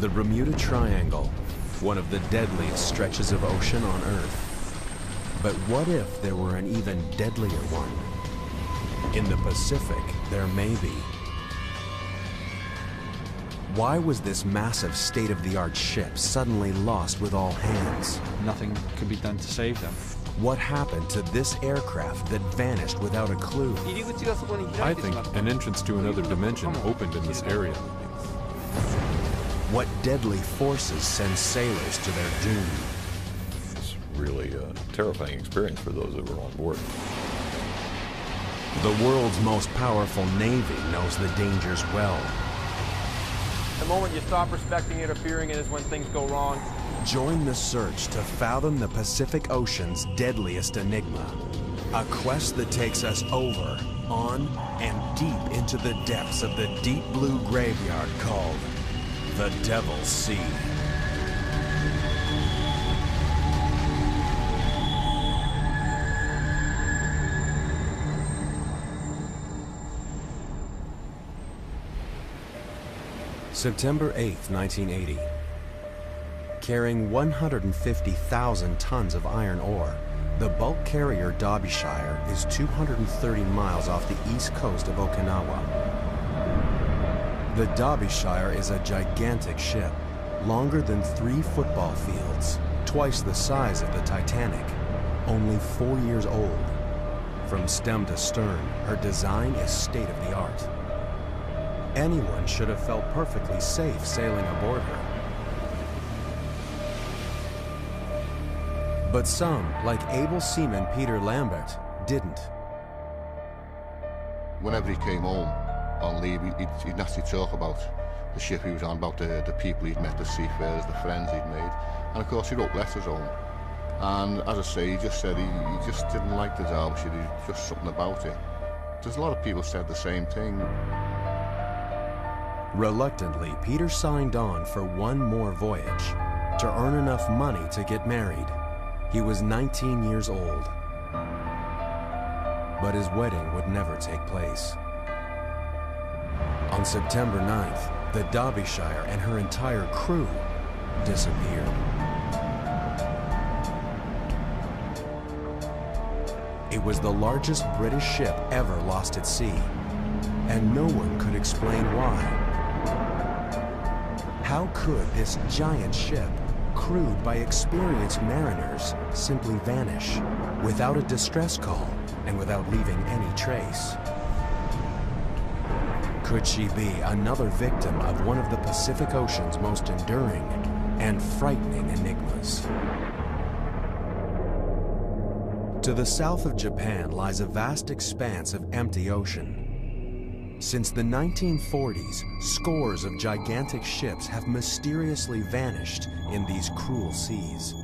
The Bermuda Triangle, one of the deadliest stretches of ocean on Earth. But what if there were an even deadlier one? In the Pacific, there may be. Why was this massive state-of-the-art ship suddenly lost with all hands? Nothing could be done to save them. What happened to this aircraft that vanished without a clue? I think an entrance to another dimension opened in this area. What deadly forces send sailors to their doom? It's really a terrifying experience for those that were on board. The world's most powerful navy knows the dangers well. The moment you stop respecting it or fearing it is when things go wrong. Join the search to fathom the Pacific Ocean's deadliest enigma. A quest that takes us over, on, and deep into the depths of the deep blue graveyard called the Devil's Sea. September 8th, 1980. Carrying 150,000 tons of iron ore, the bulk carrier Derbyshire is 230 miles off the east coast of Okinawa. The Derbyshire is a gigantic ship, longer than 3 football fields, twice the size of the Titanic, only 4 years old. From stem to stern, her design is state-of-the-art. Anyone should have felt perfectly safe sailing aboard her. But some, like able seaman Peter Lambert, didn't. Whenever he came home on leave, he'd naturally talk about the ship he was on, about the people he'd met, the seafarers, the friends he'd made. And of course he wrote letters home. And as I say, he just said he just didn't like the Derbyshire, just something about it. There's a lot of people said the same thing. Reluctantly, Peter signed on for one more voyage to earn enough money to get married. He was 19 years old. But his wedding would never take place. On September 9th, the Derbyshire and her entire crew disappeared. It was the largest British ship ever lost at sea, and no one could explain why. How could this giant ship, crewed by experienced mariners, simply vanish without a distress call and without leaving any trace? Could she be another victim of one of the Pacific Ocean's most enduring and frightening enigmas? To the south of Japan lies a vast expanse of empty ocean. Since the 1940s, scores of gigantic ships have mysteriously vanished in these cruel seas.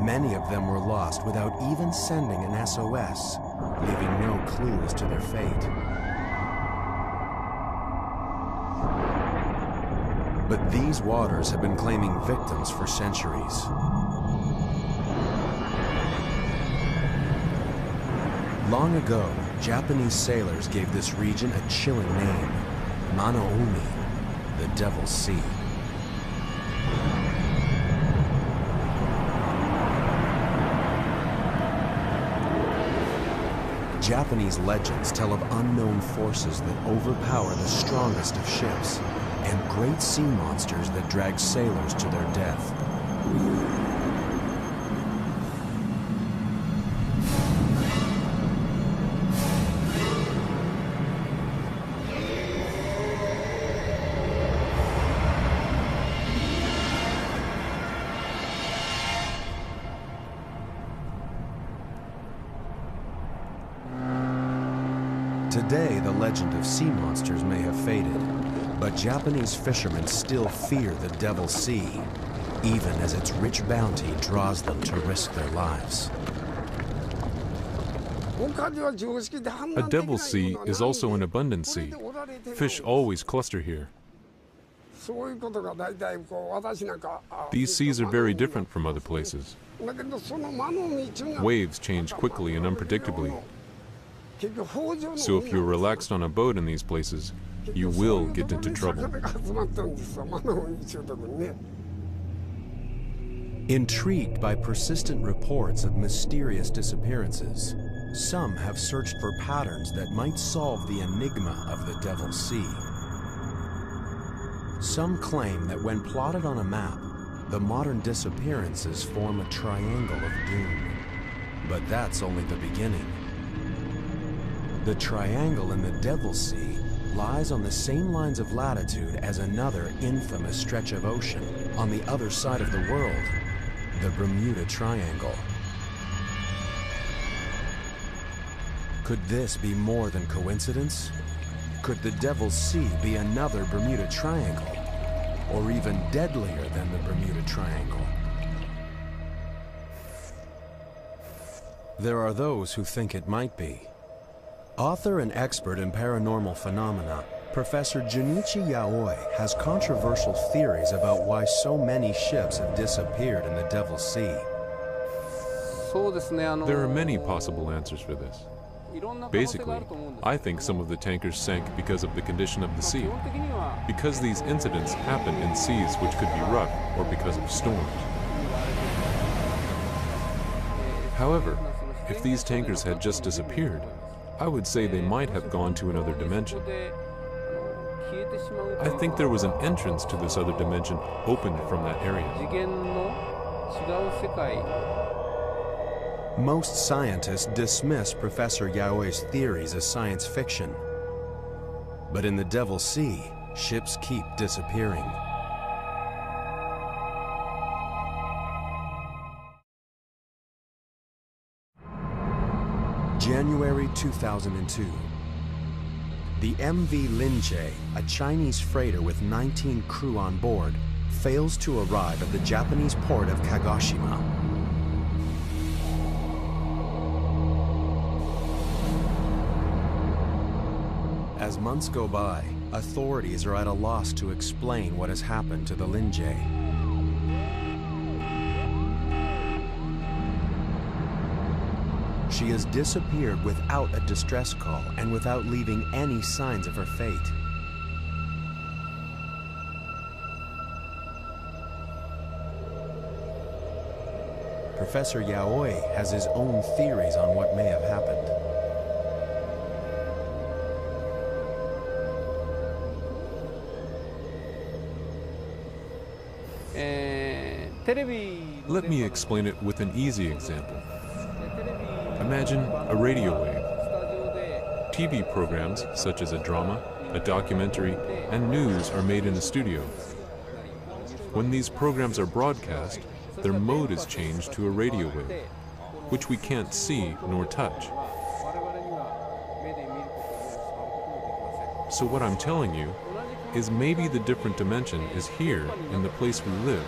Many of them were lost without even sending an SOS, leaving no clue as to their fate. But these waters have been claiming victims for centuries. Long ago, Japanese sailors gave this region a chilling name, Manoumi, the Devil's Sea. Japanese legends tell of unknown forces that overpower the strongest of ships and great sea monsters that drag sailors to their death. Today, the legend of sea monsters may have faded, but Japanese fishermen still fear the Devil's Sea, even as its rich bounty draws them to risk their lives. A Devil's Sea is also an abundant sea. Fish always cluster here. These seas are very different from other places. Waves change quickly and unpredictably. So if you're relaxed on a boat in these places, you will get into trouble. Intrigued by persistent reports of mysterious disappearances, some have searched for patterns that might solve the enigma of the Devil's Sea. Some claim that when plotted on a map, the modern disappearances form a triangle of doom. But that's only the beginning. The triangle in the Devil's Sea lies on the same lines of latitude as another infamous stretch of ocean on the other side of the world, the Bermuda Triangle. Could this be more than coincidence? Could the Devil's Sea be another Bermuda Triangle, or even deadlier than the Bermuda Triangle? There are those who think it might be. Author and expert in paranormal phenomena, Professor Junichi Yaoi has controversial theories about why so many ships have disappeared in the Devil's Sea. There are many possible answers for this. Basically, I think some of the tankers sank because of the condition of the sea, because these incidents happen in seas which could be rough, or because of storms. However, if these tankers had just disappeared, I would say they might have gone to another dimension. I think there was an entrance to this other dimension opened from that area. Most scientists dismiss Professor Yaoi's theories as science fiction. But in the Devil's Sea, ships keep disappearing. January 2002. The MV Linjae, a Chinese freighter with 19 crew on board, fails to arrive at the Japanese port of Kagoshima. As months go by, authorities are at a loss to explain what has happened to the Linjae. She has disappeared without a distress call and without leaving any signs of her fate. Professor Yaoi has his own theories on what may have happened. Let me explain it with an easy example. Imagine a radio wave. TV programs, such as a drama, a documentary, and news are made in a studio. When these programs are broadcast, their mode is changed to a radio wave, which we can't see nor touch. So what I'm telling you is maybe the different dimension is here in the place we live,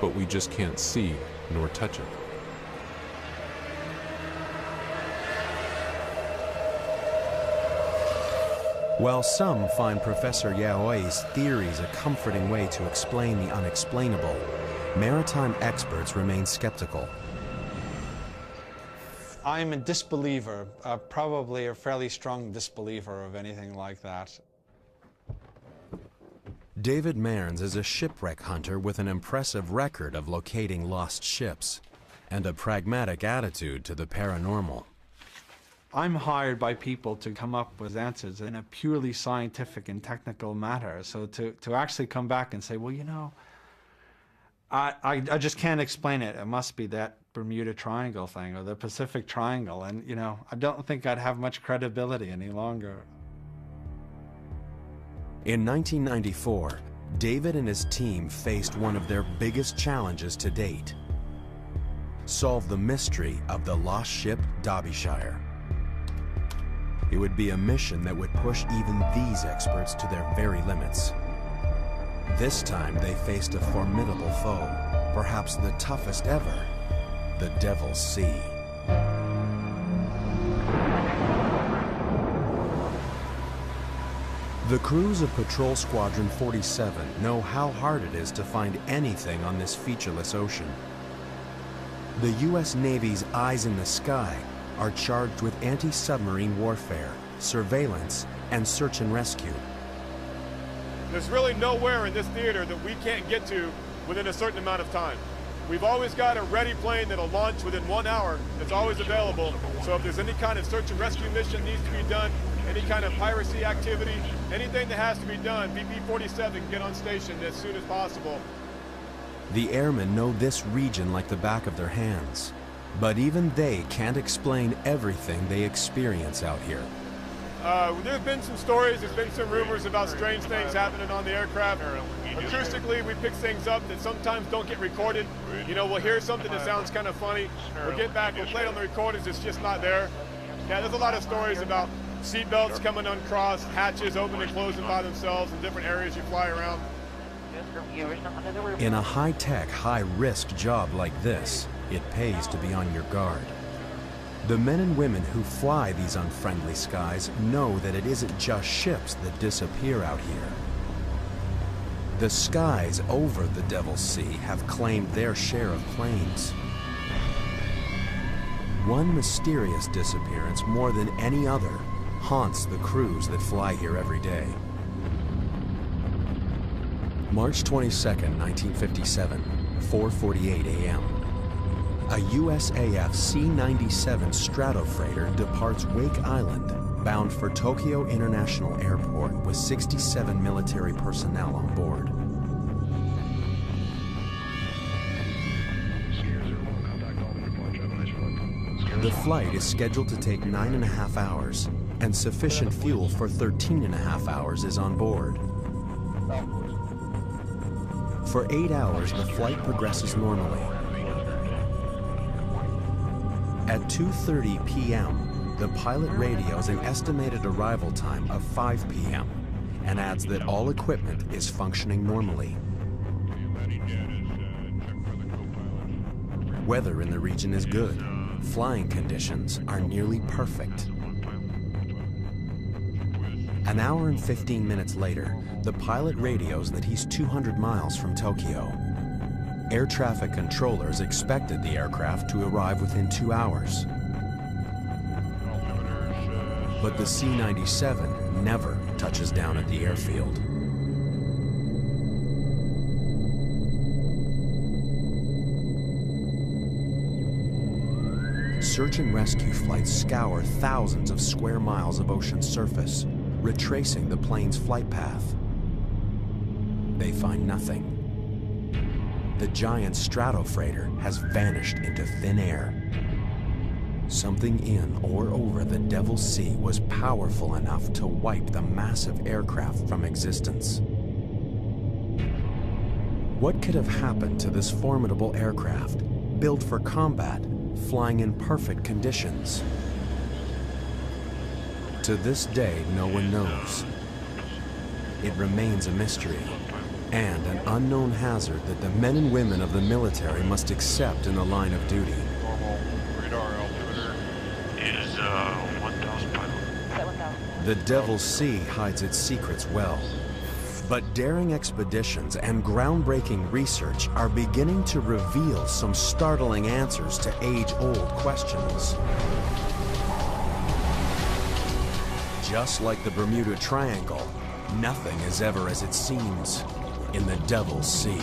but we just can't see nor touch it. While some find Professor Yaoi's theories a comforting way to explain the unexplainable, maritime experts remain skeptical. I'm a disbeliever, probably a fairly strong disbeliever of anything like that. David Mearns is a shipwreck hunter with an impressive record of locating lost ships and a pragmatic attitude to the paranormal. I'm hired by people to come up with answers in a purely scientific and technical matter. So to actually come back and say, well, you know, I just can't explain it. It must be that Bermuda Triangle thing or the Pacific Triangle. And, you know, I don't think I'd have much credibility any longer. In 1994, David and his team faced one of their biggest challenges to date: solve the mystery of the lost ship Derbyshire. It would be a mission that would push even these experts to their very limits. This time they faced a formidable foe, perhaps the toughest ever, the Devil's Sea. The crews of Patrol Squadron 47 know how hard it is to find anything on this featureless ocean. The U.S. Navy's eyes in the sky are charged with anti-submarine warfare, surveillance, and search and rescue, There's really nowhere in this theater that we can't get to within a certain amount of time. We've always got a ready plane that'll launch within 1 hour. It's always available. So if there's any kind of search and rescue mission needs to be done, any kind of piracy activity, anything that has to be done, BP-47 can get on station as soon as possible. The airmen know this region like the back of their hands, but even they can't explain everything they experience out here. There have been some stories, there's been some rumors about strange things happening on the aircraft. Acoustically, we pick things up that sometimes don't get recorded. You know, we'll hear something that sounds kind of funny. We'll get back, we'll play it on the recorders, it's just not there. Yeah, there's a lot of stories about seatbelts coming uncrossed, hatches opening and closing by themselves in different areas you fly around. In a high-tech, high-risk job like this, it pays to be on your guard. The men and women who fly these unfriendly skies know that it isn't just ships that disappear out here. The skies over the Devil's Sea have claimed their share of planes. One mysterious disappearance more than any other haunts the crews that fly here every day. March 22nd, 1957, 4:48 a.m. A USAF C-97 Stratofreighter departs Wake Island, bound for Tokyo International Airport with 67 military personnel on board. The flight is scheduled to take 9.5 hours, and sufficient fuel for 13.5 hours is on board. For 8 hours, the flight progresses normally. At 2:30 p.m., the pilot radios an estimated arrival time of 5 p.m. and adds that all equipment is functioning normally. Weather in the region is good. Flying conditions are nearly perfect. An hour and 15 minutes later, the pilot radios that he's 200 miles from Tokyo. Air traffic controllers expected the aircraft to arrive within 2 hours. But the C-97 never touches down at the airfield. Search and rescue flights scour thousands of square miles of ocean surface, retracing the plane's flight path. They find nothing. The giant Stratofreighter has vanished into thin air. Something in or over the Devil's Sea was powerful enough to wipe the massive aircraft from existence. What could have happened to this formidable aircraft, built for combat, flying in perfect conditions? To this day, no one knows. It remains a mystery and an unknown hazard that the men and women of the military must accept in the line of duty. Normal radar altimeter is 1,000 pilot. The Devil's Sea hides its secrets well. But daring expeditions and groundbreaking research are beginning to reveal some startling answers to age-old questions. Just like the Bermuda Triangle, nothing is ever as it seems in the Devil's Sea.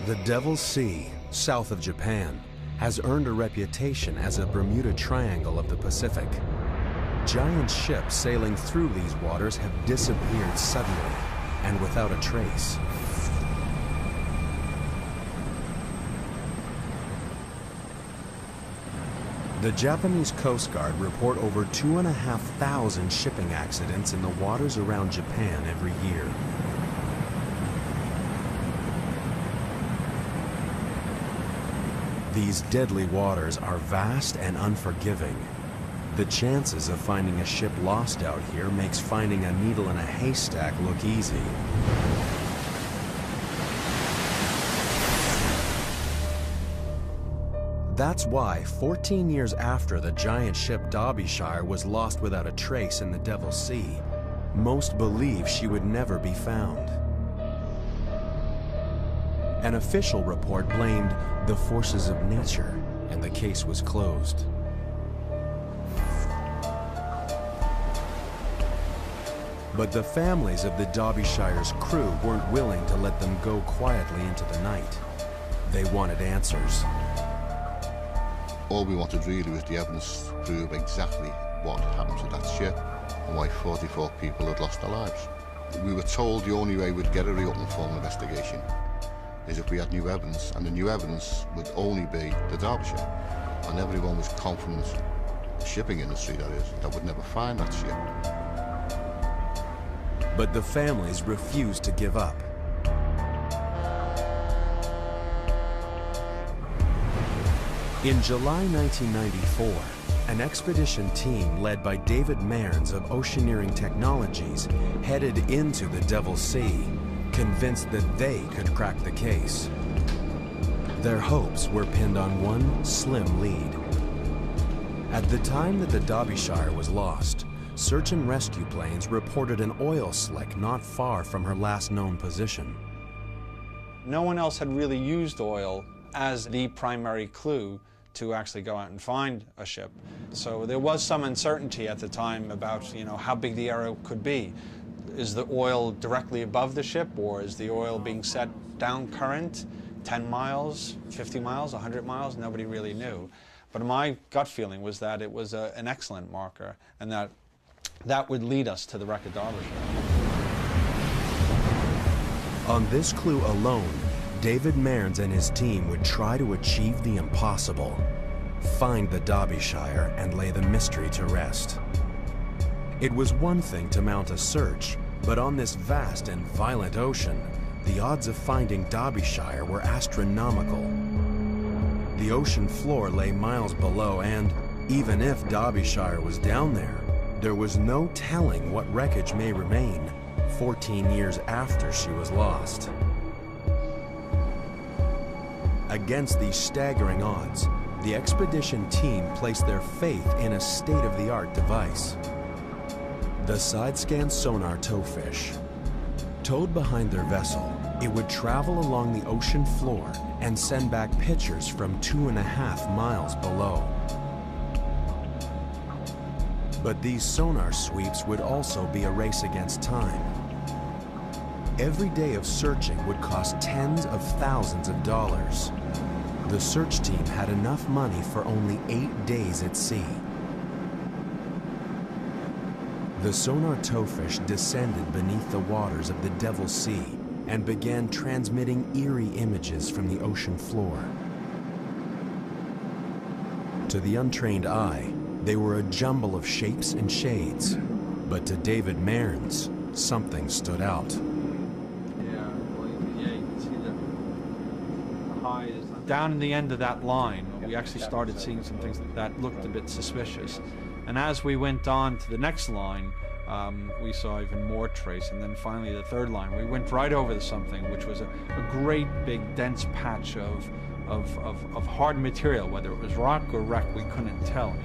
The Devil's Sea, south of Japan, has earned a reputation as a Bermuda Triangle of the Pacific. Giant ships sailing through these waters have disappeared suddenly and without a trace. The Japanese Coast Guard report over 2,500 shipping accidents in the waters around Japan every year. These deadly waters are vast and unforgiving. The chances of finding a ship lost out here makes finding a needle in a haystack look easy. That's why, 14 years after the giant ship Derbyshire was lost without a trace in the Devil's Sea, most believe she would never be found. An official report blamed the forces of nature, and the case was closed. But the families of the Derbyshire's crew weren't willing to let them go quietly into the night. They wanted answers. All we wanted really was the evidence to prove exactly what happened to that ship and why 44 people had lost their lives. We were told the only way we'd get a reopened formal investigation is if we had new evidence, and the new evidence would only be the Derbyshire. And everyone was confident, the shipping industry that is, that would never find that ship. But the families refused to give up. In July 1994, an expedition team led by David Mearns of Oceaneering Technologies headed into the Devil's Sea, convinced that they could crack the case. Their hopes were pinned on one slim lead. At the time that the Derbyshire was lost, search and rescue planes reported an oil slick not far from her last known position. No one else had really used oil as the primary clue to actually go out and find a ship. So there was some uncertainty at the time about, how big the area could be. Is the oil directly above the ship, or is the oil being set down current, 10 miles, 50 miles, 100 miles? Nobody really knew. But my gut feeling was that it was an excellent marker, and that would lead us to the wreck of Derbyshire. On this clue alone, David Mearns and his team would try to achieve the impossible: find the Derbyshire and lay the mystery to rest. It was one thing to mount a search, but on this vast and violent ocean, the odds of finding Derbyshire were astronomical. The ocean floor lay miles below, and even if Derbyshire was down there was no telling what wreckage may remain 14 years after she was lost. Against these staggering odds, the expedition team placed their faith in a state-of-the-art device: the side-scan sonar towfish. Towed behind their vessel, it would travel along the ocean floor and send back pictures from 2.5 miles below. But these sonar sweeps would also be a race against time. Every day of searching would cost tens of thousands of dollars. The search team had enough money for only 8 days at sea. The sonar towfish descended beneath the waters of the Devil's Sea and began transmitting eerie images from the ocean floor. To the untrained eye, they were a jumble of shapes and shades, but to David Mearns, something stood out. Down in the end of that line, we actually started seeing some things that looked a bit suspicious. And as we went on to the next line, we saw even more trace. And then finally the third line, we went right over to something which was a great big dense patch of hard material. Whether it was rock or wreck, we couldn't tell.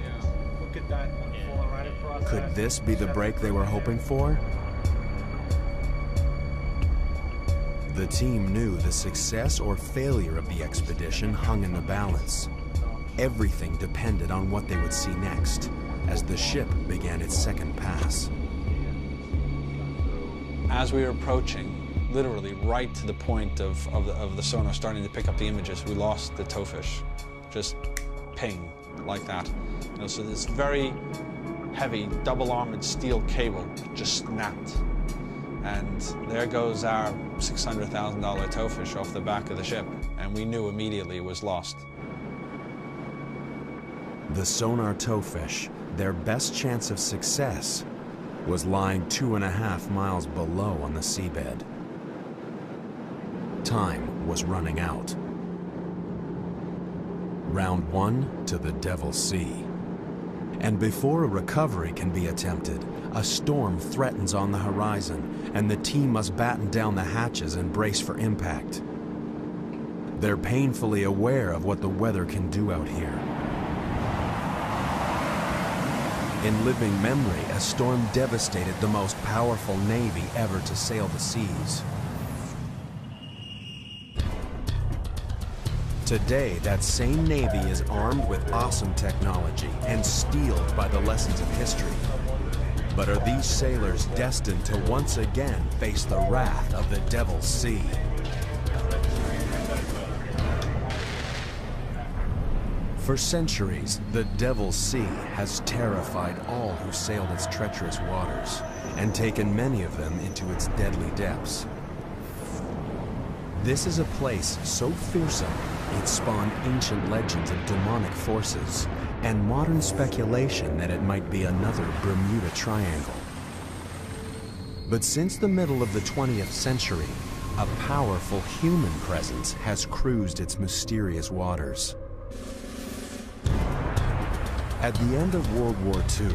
Look at that one falling right across. Could this be the break they were hoping for? The team knew the success or failure of the expedition hung in the balance. Everything depended on what they would see next, as the ship began its second pass. As we were approaching, literally right to the point of the sonar starting to pick up the images, we lost the towfish. Just ping, like that. So this very heavy, double-armored steel cable just snapped. And there goes our $600,000 towfish off the back of the ship, and we knew immediately it was lost. The sonar towfish, their best chance of success, was lying 2.5 miles below on the seabed. Time was running out. Round 1 to the Devil's Sea. And before a recovery can be attempted, a storm threatens on the horizon, and the team must batten down the hatches and brace for impact. They're painfully aware of what the weather can do out here. In living memory, a storm devastated the most powerful navy ever to sail the seas. Today, that same navy is armed with awesome technology and steeled by the lessons of history. But are these sailors destined to once again face the wrath of the Devil's Sea? For centuries, the Devil's Sea has terrified all who sailed its treacherous waters and taken many of them into its deadly depths. This is a place so fearsome, it spawned ancient legends of demonic forces and modern speculation that it might be another Bermuda Triangle. But since the middle of the 20th century, a powerful human presence has cruised its mysterious waters. At the end of World War II,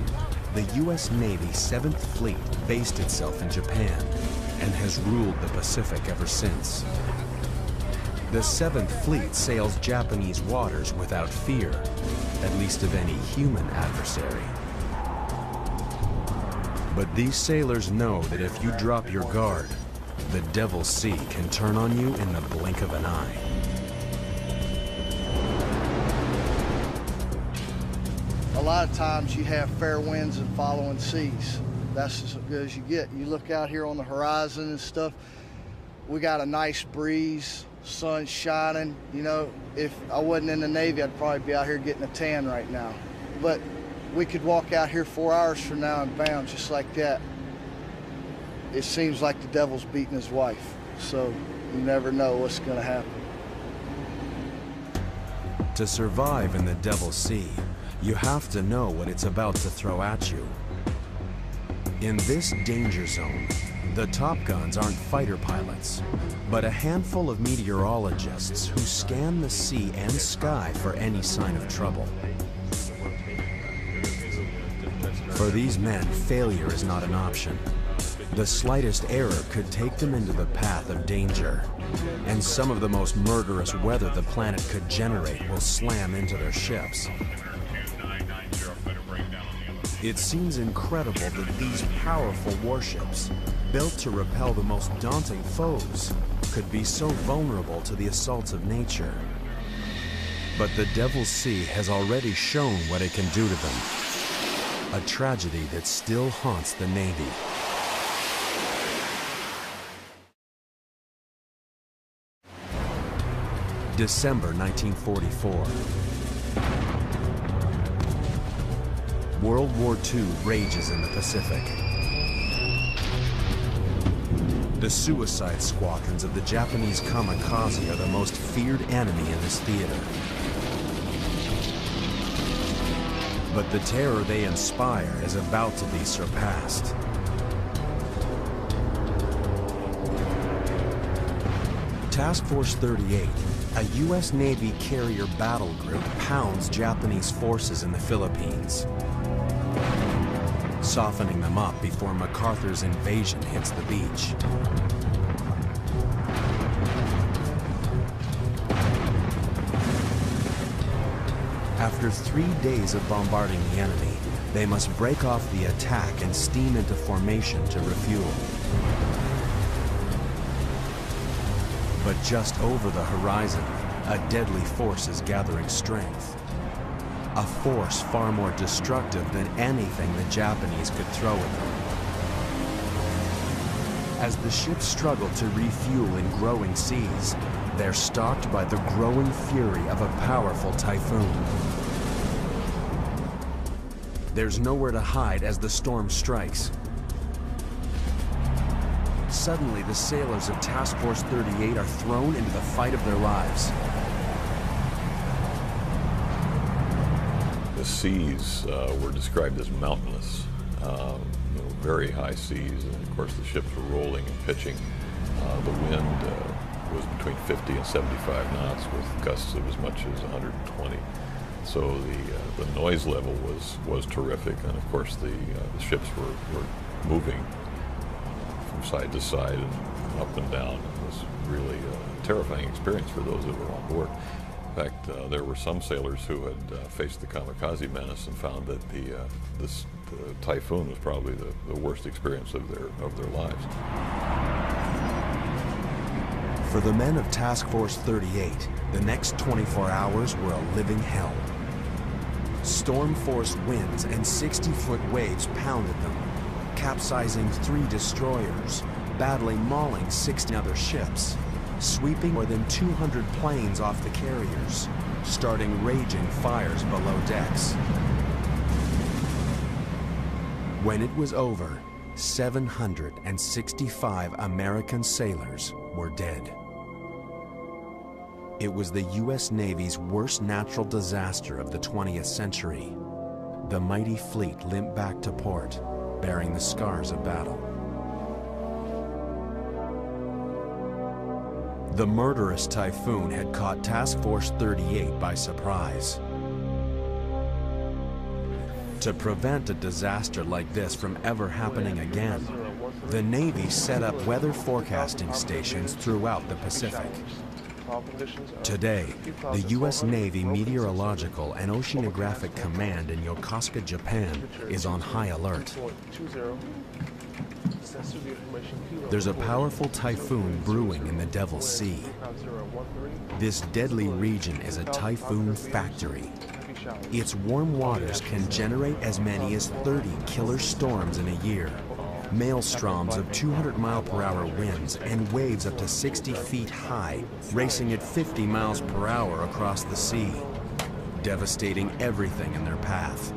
the U.S. Navy 7th Fleet based itself in Japan and has ruled the Pacific ever since. The 7th Fleet sails Japanese waters without fear, at least of any human adversary. But these sailors know that if you drop your guard, the Devil's Sea can turn on you in the blink of an eye. A lot of times you have fair winds and following seas. That's as good as you get. You look out here on the horizon and stuff, we got a nice breeze, sun's shining. You know, if I wasn't in the Navy, I'd probably be out here getting a tan right now. But we could walk out here 4 hours from now and bam, just like that. It seems like the devil's beating his wife. So you never know what's gonna happen. To survive in the Devil's Sea, you have to know what it's about to throw at you. In this danger zone, the Top Guns aren't fighter pilots, but a handful of meteorologists who scan the sea and sky for any sign of trouble. For these men, failure is not an option. The slightest error could take them into the path of danger, and some of the most murderous weather the planet could generate will slam into their ships. It seems incredible that these powerful warships, built to repel the most daunting foes, could be so vulnerable to the assaults of nature. But the Devil's Sea has already shown what it can do to them. A tragedy that still haunts the Navy. December 1944. World War II rages in the Pacific. The suicide squadrons of the Japanese kamikaze are the most feared enemy in this theater. But the terror they inspire is about to be surpassed. Task Force 38, a U.S. Navy carrier battle group, pounds Japanese forces in the Philippines, softening them up before MacArthur's invasion hits the beach. After 3 days of bombarding the enemy, they must break off the attack and steam into formation to refuel. But just over the horizon, a deadly force is gathering strength. A force far more destructive than anything the Japanese could throw at them. As the ships struggle to refuel in growing seas, they're stalked by the growing fury of a powerful typhoon. There's nowhere to hide as the storm strikes. Suddenly, the sailors of Task Force 38 are thrown into the fight of their lives. The seas were described as mountainous, very high seas, and of course the ships were rolling and pitching. The wind was between 50 and 75 knots with gusts of as much as 120. So the noise level was terrific, and of course the ships were moving from side to side and up and down. It was really a terrifying experience for those that were on board. In fact, there were some sailors who had faced the kamikaze menace and found that the typhoon was probably the worst experience of their lives. For the men of Task Force 38, the next 24 hours were a living hell. Storm-force winds and 60-foot waves pounded them, capsizing 3 destroyers, badly mauling 16 other ships, sweeping more than 200 planes off the carriers, starting raging fires below decks. When it was over, 765 American sailors were dead. It was the U.S. Navy's worst natural disaster of the 20th century. The mighty fleet limped back to port, bearing the scars of battle. The murderous typhoon had caught Task Force 38 by surprise. To prevent a disaster like this from ever happening again, the Navy set up weather forecasting stations throughout the Pacific. Today, the U.S. Navy Meteorological and Oceanographic Command in Yokosuka, Japan, is on high alert. There's a powerful typhoon brewing in the Devil's Sea. This deadly region is a typhoon factory. Its warm waters can generate as many as 30 killer storms in a year, maelstroms of 200-mile-per-hour winds and waves up to 60 feet high, racing at 50 miles per hour across the sea, devastating everything in their path.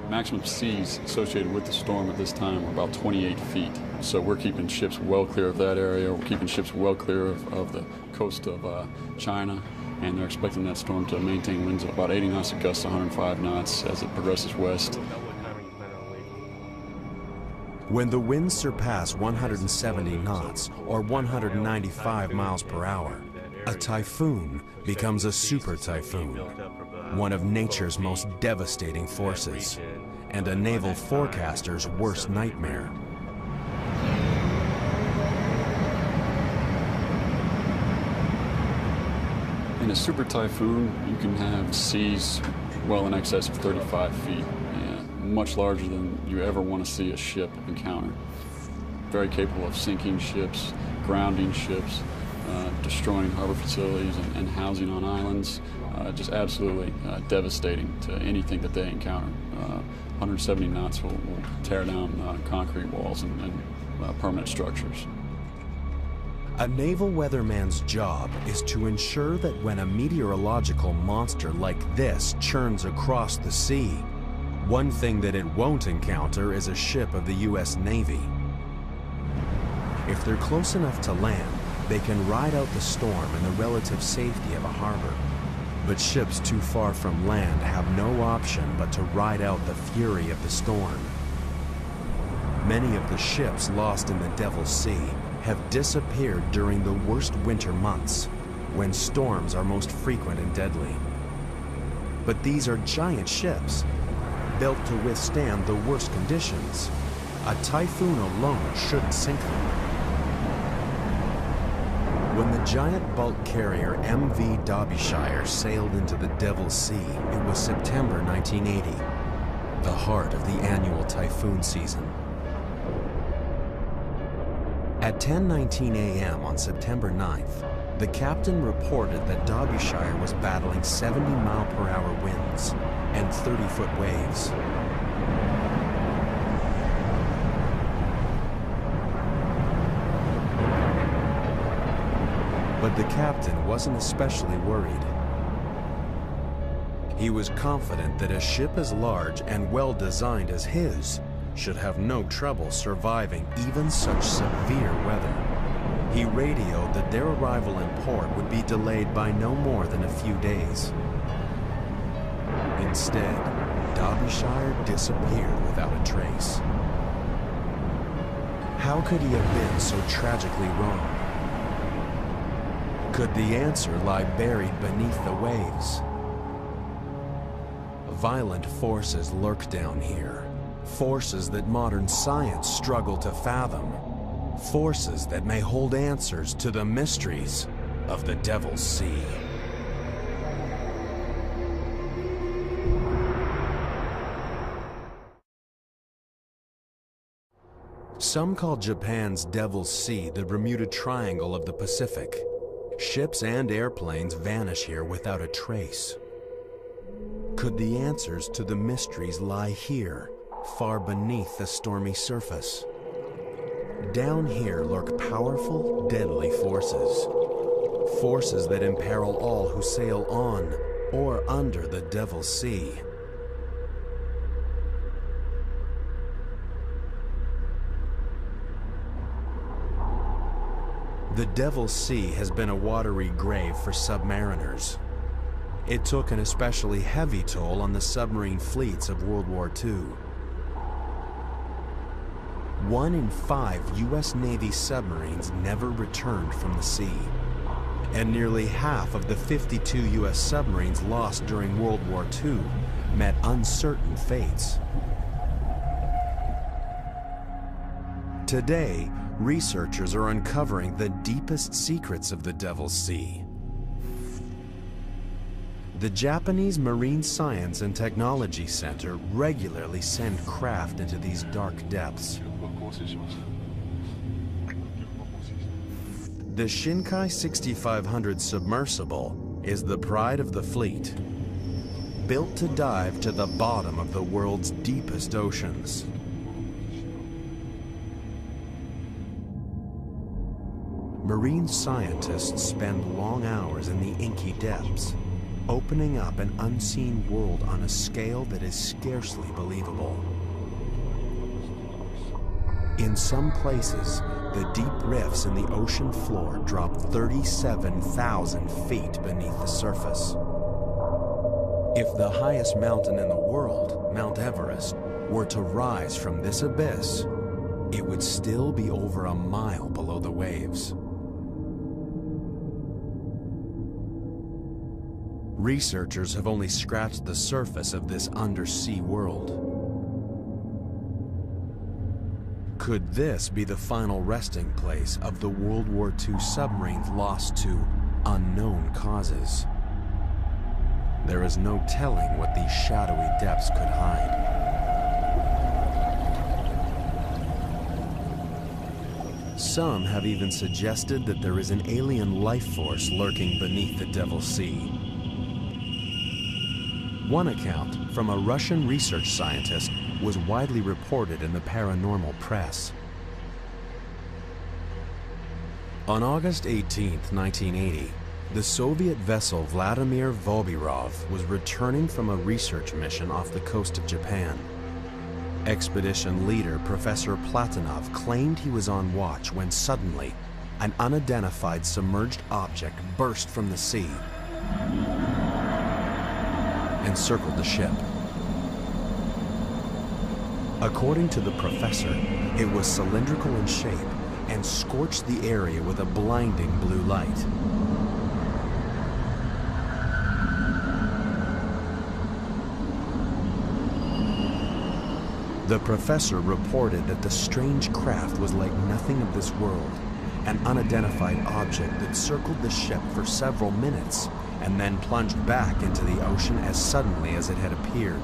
Maximum seas associated with the storm at this time were about 28 feet. So we're keeping ships well clear of that area. We're keeping ships well clear of the coast of China, and they're expecting that storm to maintain winds of about 80 knots of gusts, 105 knots as it progresses west. When the winds surpass 170 knots, or 195 miles per hour, a typhoon becomes a super typhoon, one of nature's most devastating forces, and a naval forecaster's worst nightmare. In a super typhoon, you can have seas well in excess of 35 feet. Much larger than you ever want to see a ship encounter. Very capable of sinking ships, grounding ships, destroying harbor facilities and housing on islands. Just absolutely devastating to anything that they encounter. 170 knots will tear down concrete walls and permanent structures. A naval weatherman's job is to ensure that when a meteorological monster like this churns across the sea, one thing that it won't encounter is a ship of the U.S. Navy. If they're close enough to land, they can ride out the storm in the relative safety of a harbor. But ships too far from land have no option but to ride out the fury of the storm. Many of the ships lost in the Devil's Sea have disappeared during the worst winter months, when storms are most frequent and deadly. But these are giant ships, built to withstand the worst conditions. A typhoon alone shouldn't sink them. When the giant bulk carrier MV Derbyshire sailed into the Devil's Sea, it was September 1980, the heart of the annual typhoon season. At 10:19 a.m. on September 9th, the captain reported that Derbyshire was battling 70-mile-per-hour winds and 30-foot waves. But the captain wasn't especially worried. He was confident that a ship as large and well-designed as his should have no trouble surviving even such severe weather. He radioed that their arrival in port would be delayed by no more than a few days. Instead, Derbyshire disappeared without a trace. How could he have been so tragically wrong? Could the answer lie buried beneath the waves? Violent forces lurk down here. Forces that modern science struggle to fathom. Forces that may hold answers to the mysteries of the Devil's Sea. Some call Japan's Devil's Sea the Bermuda Triangle of the Pacific. Ships and airplanes vanish here without a trace. Could the answers to the mysteries lie here, far beneath the stormy surface. Down here lurk powerful, deadly forces. Forces that imperil all who sail on or under the Devil's Sea. The Devil's Sea has been a watery grave for submariners. It took an especially heavy toll on the submarine fleets of World War II. 1 in 5 U.S. Navy submarines never returned from the sea, and nearly half of the 52 U.S. submarines lost during World War II met uncertain fates. Today, researchers are uncovering the deepest secrets of the Devil's Sea. The Japanese Marine Science and Technology Center regularly send craft into these dark depths. The Shinkai 6500 submersible is the pride of the fleet, built to dive to the bottom of the world's deepest oceans. Marine scientists spend long hours in the inky depths, opening up an unseen world on a scale that is scarcely believable. In some places, the deep rifts in the ocean floor drop 37,000 feet beneath the surface. If the highest mountain in the world, Mount Everest, were to rise from this abyss, it would still be over a mile below the waves. Researchers have only scratched the surface of this undersea world. Could this be the final resting place of the World War II submarines lost to unknown causes? There is no telling what these shadowy depths could hide. Some have even suggested that there is an alien life force lurking beneath the Devil's Sea. One account from a Russian research scientist was widely reported in the paranormal press. On August 18, 1980, the Soviet vessel Vladimir Vobirov was returning from a research mission off the coast of Japan. Expedition leader Professor Platonov claimed he was on watch when suddenly an unidentified submerged object burst from the sea and circled the ship. According to the professor, it was cylindrical in shape and scorched the area with a blinding blue light. The professor reported that the strange craft was like nothing of this world, an unidentified object that circled the ship for several minutes and then plunged back into the ocean as suddenly as it had appeared.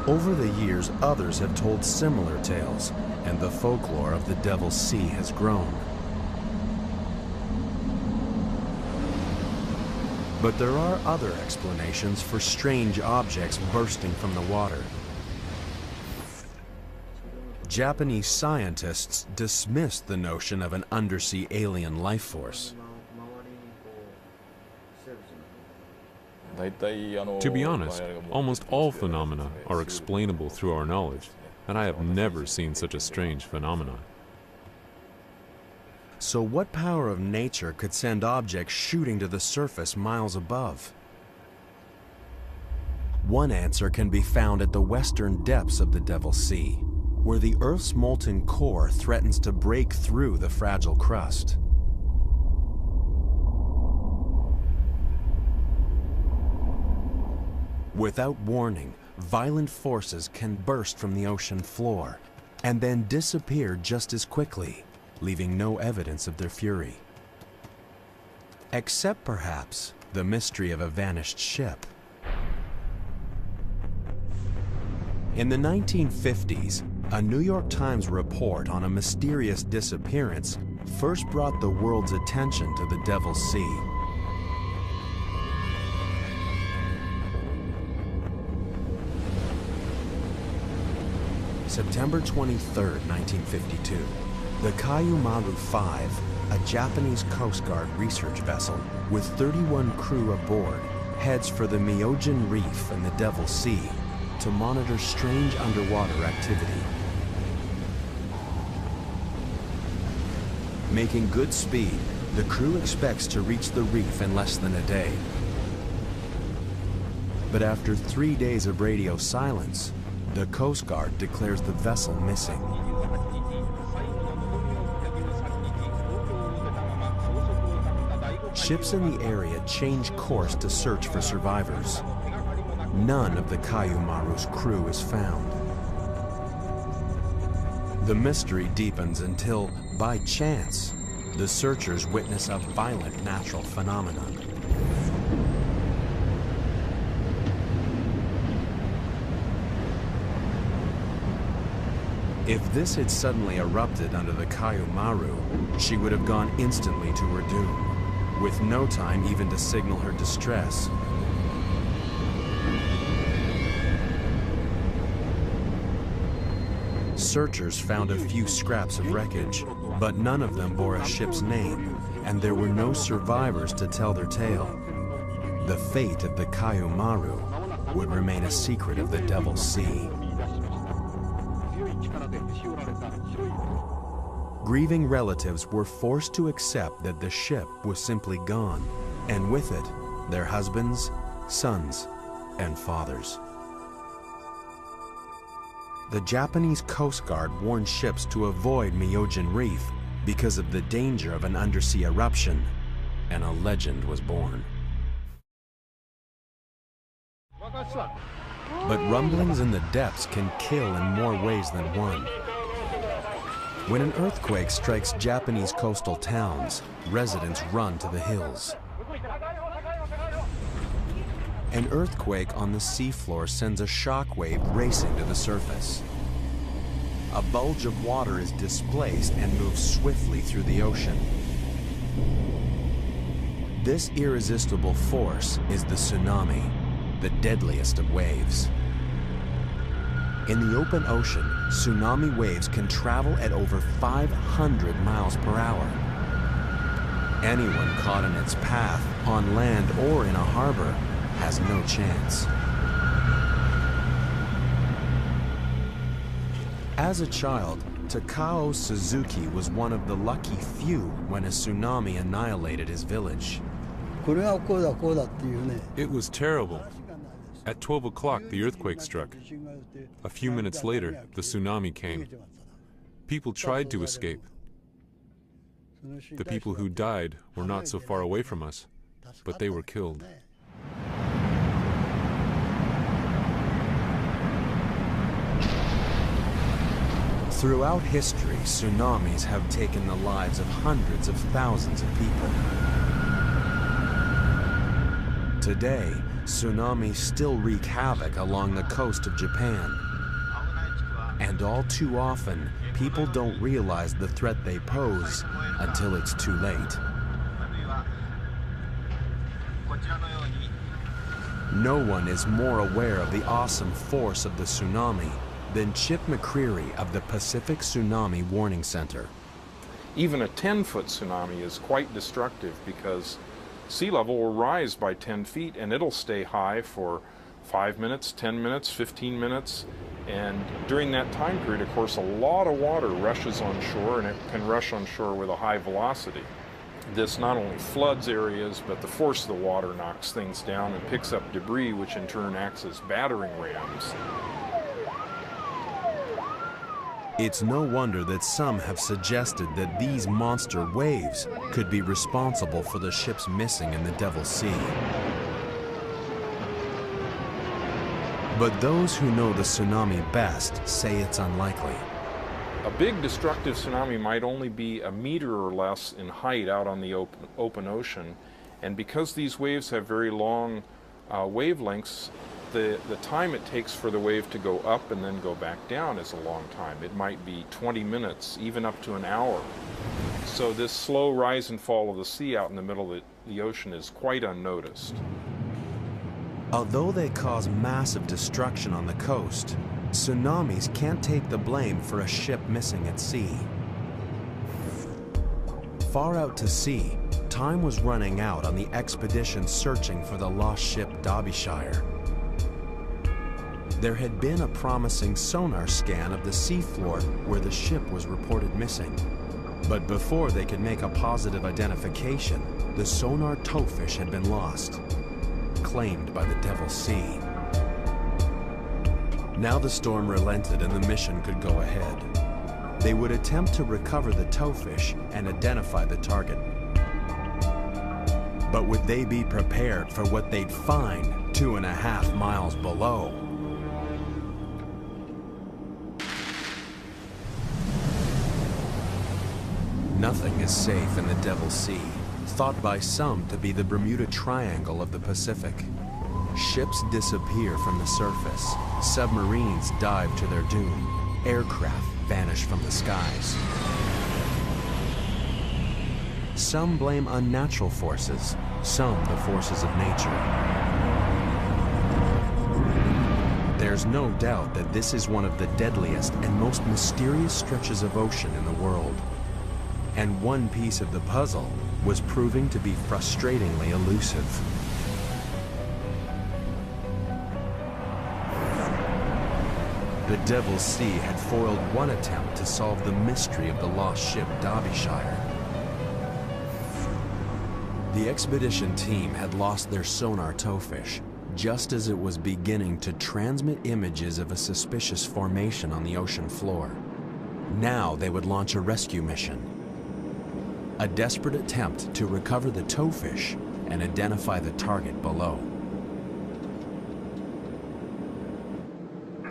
Over the years, others have told similar tales, and the folklore of the Devil's Sea has grown. But there are other explanations for strange objects bursting from the water. Japanese scientists dismissed the notion of an undersea alien life force. To be honest, almost all phenomena are explainable through our knowledge, and I have never seen such a strange phenomenon. So what power of nature could send objects shooting to the surface miles above? One answer can be found at the western depths of the Devil's Sea, where the Earth's molten core threatens to break through the fragile crust. Without warning, violent forces can burst from the ocean floor and then disappear just as quickly, leaving no evidence of their fury. Except perhaps the mystery of a vanished ship. In the 1950s, a New York Times report on a mysterious disappearance first brought the world's attention to the Devil's Sea. September 23, 1952, the Kayumaru 5, a Japanese Coast Guard research vessel with 31 crew aboard, heads for the Myojin Reef in the Devil's Sea to monitor strange underwater activity. Making good speed, the crew expects to reach the reef in less than a day. But after 3 days of radio silence, the Coast Guard declares the vessel missing. Ships in the area change course to search for survivors. None of the Kayumaru's crew is found. The mystery deepens until, by chance, the searchers witness a violent natural phenomenon. If this had suddenly erupted under the Kayumaru, she would have gone instantly to her doom, with no time even to signal her distress. Searchers found a few scraps of wreckage, but none of them bore a ship's name, and there were no survivors to tell their tale. The fate of the Kayumaru would remain a secret of the Devil's Sea. Grieving relatives were forced to accept that the ship was simply gone, and with it, their husbands, sons, and fathers. The Japanese Coast Guard warned ships to avoid Myojin Reef because of the danger of an undersea eruption, and a legend was born. But rumblings in the depths can kill in more ways than one. When an earthquake strikes Japanese coastal towns, residents run to the hills. An earthquake on the seafloor sends a shockwave racing to the surface. A bulge of water is displaced and moves swiftly through the ocean. This irresistible force is the tsunami, the deadliest of waves. In the open ocean, tsunami waves can travel at over 500 miles per hour. Anyone caught in its path, on land or in a harbor, has no chance. As a child, Takao Suzuki was one of the lucky few when a tsunami annihilated his village. It was terrible. At 12 o'clock, the earthquake struck. A few minutes later, the tsunami came. People tried to escape. The people who died were not so far away from us, but they were killed. Throughout history, tsunamis have taken the lives of hundreds of thousands of people. Today, tsunamis still wreak havoc along the coast of Japan. And all too often, people don't realize the threat they pose until it's too late. No one is more aware of the awesome force of the tsunami than Chip McCreary of the Pacific Tsunami Warning Center. Even a 10-foot tsunami is quite destructive because sea level will rise by 10 feet and it'll stay high for 5 minutes, 10 minutes, 15 minutes. And during that time period, of course, a lot of water rushes on shore, and it can rush on shore with a high velocity. This not only floods areas, but the force of the water knocks things down and picks up debris, which in turn acts as battering rams. It's no wonder that some have suggested that these monster waves could be responsible for the ships missing in the Devil's Sea. But those who know the tsunami best say it's unlikely. A big destructive tsunami might only be a meter or less in height out on the open ocean, and because these waves have very long wavelengths, the time it takes for the wave to go up and then go back down is a long time. It might be 20 minutes, even up to an hour. So this slow rise and fall of the sea out in the middle of the ocean is quite unnoticed. Although they cause massive destruction on the coast, Tsunamis can't take the blame for a ship missing at sea. Far out to sea, time was running out on the expedition searching for the lost ship Derbyshire. There had been a promising sonar scan of the seafloor where the ship was reported missing. But before they could make a positive identification, the sonar towfish had been lost, claimed by the Devil's Sea. Now the storm relented and the mission could go ahead. They would attempt to recover the towfish and identify the target. But would they be prepared for what they'd find 2.5 miles below? Nothing is safe in the Devil's Sea, thought by some to be the Bermuda Triangle of the Pacific. Ships disappear from the surface, submarines dive to their doom, aircraft vanish from the skies. Some blame unnatural forces, some the forces of nature. There's no doubt that this is one of the deadliest and most mysterious stretches of ocean in the world. And one piece of the puzzle was proving to be frustratingly elusive. The Devil's Sea had foiled one attempt to solve the mystery of the lost ship Derbyshire. The expedition team had lost their sonar towfish just as it was beginning to transmit images of a suspicious formation on the ocean floor. Now they would launch a rescue mission. A desperate attempt to recover the towfish and identify the target below.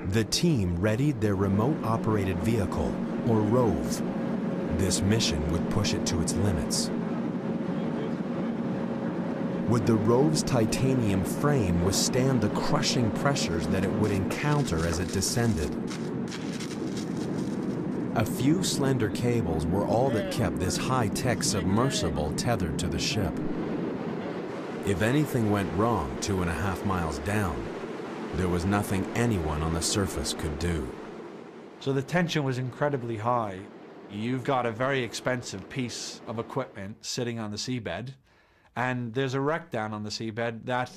The team readied their remote-operated vehicle, or ROVE. This mission would push it to its limits. Would the ROVE's titanium frame withstand the crushing pressures that it would encounter as it descended? A few slender cables were all that kept this high-tech submersible tethered to the ship. If anything went wrong 2.5 miles down, there was nothing anyone on the surface could do. So the tension was incredibly high. You've got a very expensive piece of equipment sitting on the seabed, and there's a wreck down on the seabed that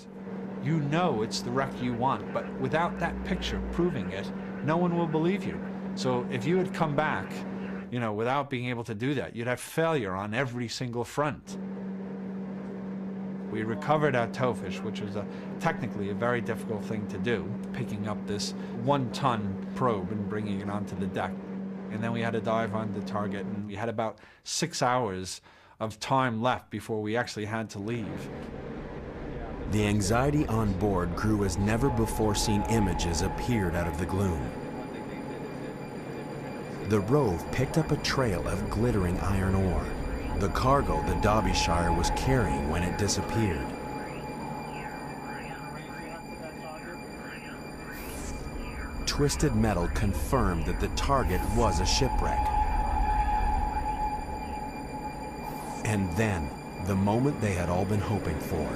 you know it's the wreck you want, but without that picture proving it, no one will believe you. So if you had come back, you know, without being able to do that, you'd have failure on every single front. We recovered our towfish, which was technically a very difficult thing to do, picking up this 1-ton probe and bringing it onto the deck. And then we had to dive on the target, and we had about 6 hours of time left before we actually had to leave. The anxiety on board grew as never before seen images appeared out of the gloom. The ROVE picked up a trail of glittering iron ore, the cargo the Derbyshire was carrying when it disappeared. Twisted metal confirmed that the target was a shipwreck. And then, the moment they had all been hoping for.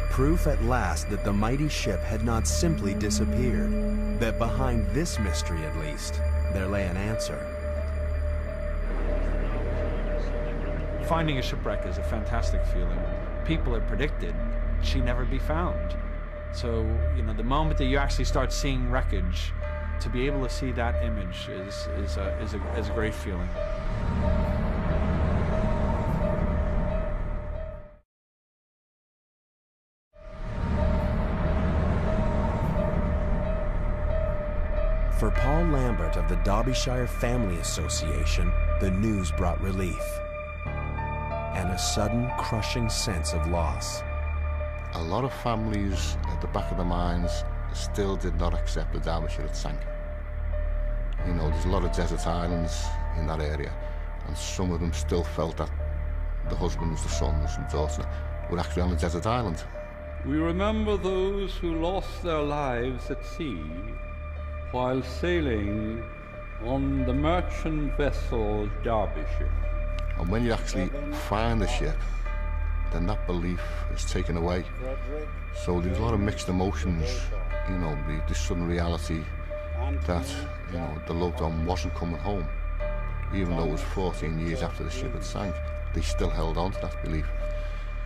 Proof at last that the mighty ship had not simply disappeared, that behind this mystery at least, there lay an answer. Finding a shipwreck is a fantastic feeling. People had predicted she'd never be found. So, you know, the moment that you actually start seeing wreckage, to be able to see that image is a great feeling. For Paul Lambert of the Derbyshire Family Association, the news brought relief and a sudden crushing sense of loss. A lot of families at the back of their minds still did not accept the Derbyshire had sank. You know, there's a lot of desert islands in that area, and some of them still felt that the husbands, the sons and daughters were actually on a desert island. We remember those who lost their lives at sea while sailing on the merchant vessel Derbyshire. And when you actually find the ship, then that belief is taken away. So there's a lot of mixed emotions, you know, the sudden reality that, you know, the loved one wasn't coming home. Even though it was 14 years after the ship had sank, they still held on to that belief.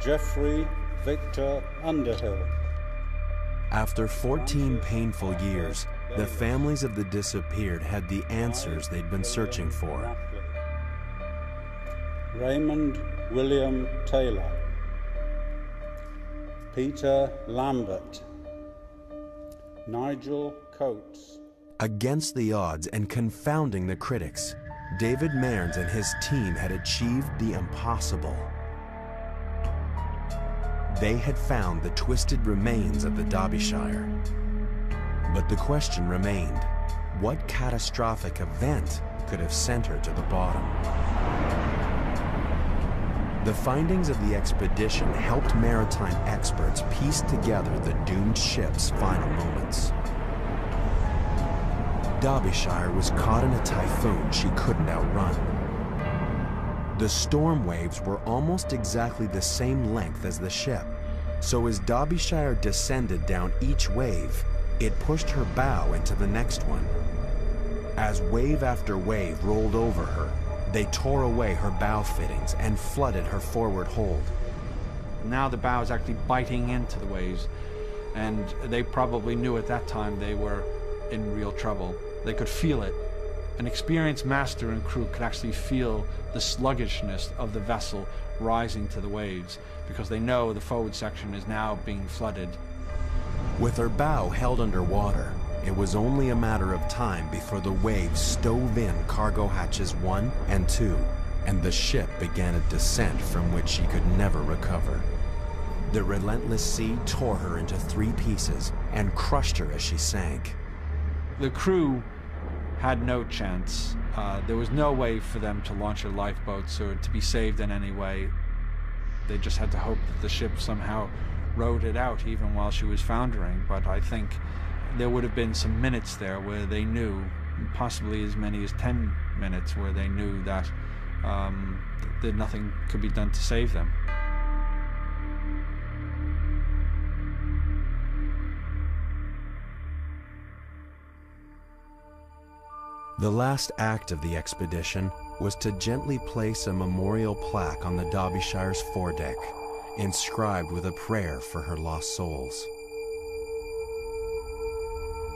Geoffrey Victor Underhill. After 14 painful years, the families of the disappeared had the answers they'd been searching for. Raymond William Taylor. Peter Lambert. Nigel Coates. Against the odds and confounding the critics, David Mearns and his team had achieved the impossible. They had found the twisted remains of the Derbyshire. But the question remained, what catastrophic event could have sent her to the bottom? The findings of the expedition helped maritime experts piece together the doomed ship's final moments. Derbyshire was caught in a typhoon she couldn't outrun. The storm waves were almost exactly the same length as the ship, so as Derbyshire descended down each wave, it pushed her bow into the next one. As wave after wave rolled over her, they tore away her bow fittings and flooded her forward hold. Now the bow is actually biting into the waves, and they probably knew at that time they were in real trouble. They could feel it. An experienced master and crew could actually feel the sluggishness of the vessel rising to the waves, because they know the forward section is now being flooded. With her bow held underwater, it was only a matter of time before the waves stove in cargo hatches 1 and 2, and the ship began a descent from which she could never recover. The relentless sea tore her into 3 pieces and crushed her as she sank. The crew had no chance. There was no way for them to launch their lifeboats or to be saved in any way. They just had to hope that the ship somehow rode it out even while she was foundering. But I think there would have been some minutes there where they knew, possibly as many as 10 minutes, where they knew that that nothing could be done to save them. The last act of the expedition was to gently place a memorial plaque on the Derbyshire's foredeck, inscribed with a prayer for her lost souls.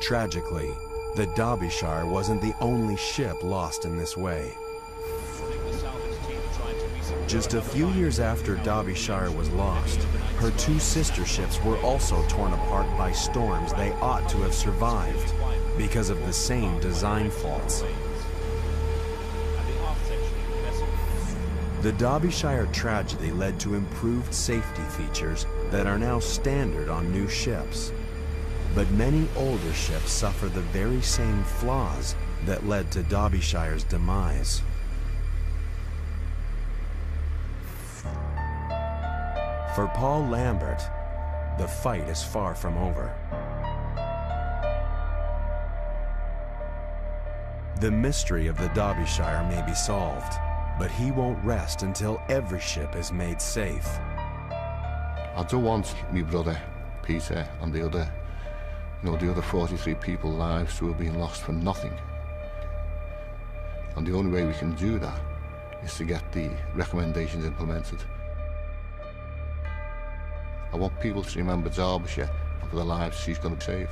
Tragically, the Derbyshire wasn't the only ship lost in this way. Just a few years after Derbyshire was lost, her 2 sister ships were also torn apart by storms they ought to have survived, because of the same design faults. The Derbyshire tragedy led to improved safety features that are now standard on new ships. But many older ships suffer the very same flaws that led to Derbyshire's demise. For Paul Lambert, the fight is far from over. The mystery of the Derbyshire may be solved, but he won't rest until every ship is made safe. I don't want my brother, Peter, and the other 43 people's lives to have been lost for nothing. And the only way we can do that is to get the recommendations implemented. I want people to remember Derbyshire and for the lives she's going to save.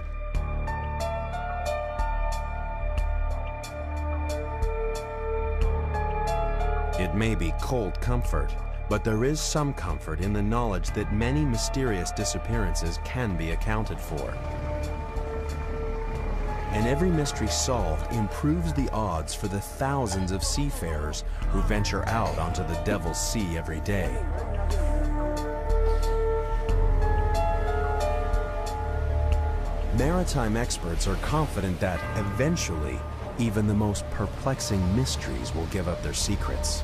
It may be cold comfort, but there is some comfort in the knowledge that many mysterious disappearances can be accounted for. And every mystery solved improves the odds for the thousands of seafarers who venture out onto the Devil's Sea every day. Maritime experts are confident that, eventually, even the most perplexing mysteries will give up their secrets.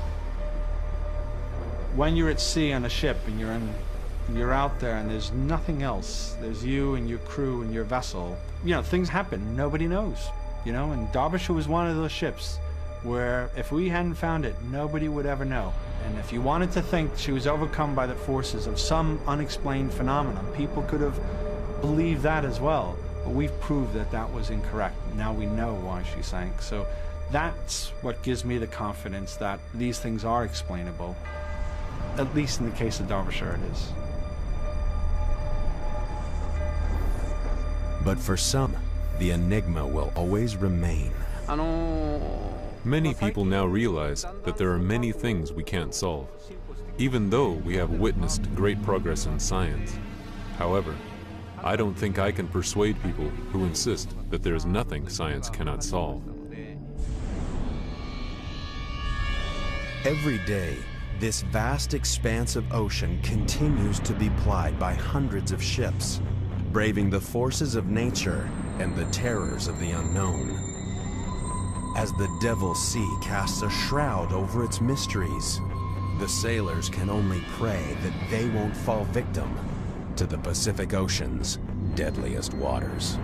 When you're at sea on a ship and you're out there and there's nothing else, there's you and your crew and your vessel, things happen, nobody knows. you know, and Derbyshire was one of those ships where if we hadn't found it, nobody would ever know. And if you wanted to think she was overcome by the forces of some unexplained phenomenon, people could have believed that as well. But we've proved that that was incorrect. Now we know why she sank. So that's what gives me the confidence that these things are explainable. At least in the case of Derbyshire it is. But for some, the enigma will always remain. Many people now realize that there are many things we can't solve, even though we have witnessed great progress in science. However, I don't think I can persuade people who insist that there is nothing science cannot solve. Every day, this vast expanse of ocean continues to be plied by hundreds of ships, braving the forces of nature and the terrors of the unknown. As the Devil Sea casts a shroud over its mysteries, the sailors can only pray that they won't fall victim to the Pacific Ocean's deadliest waters.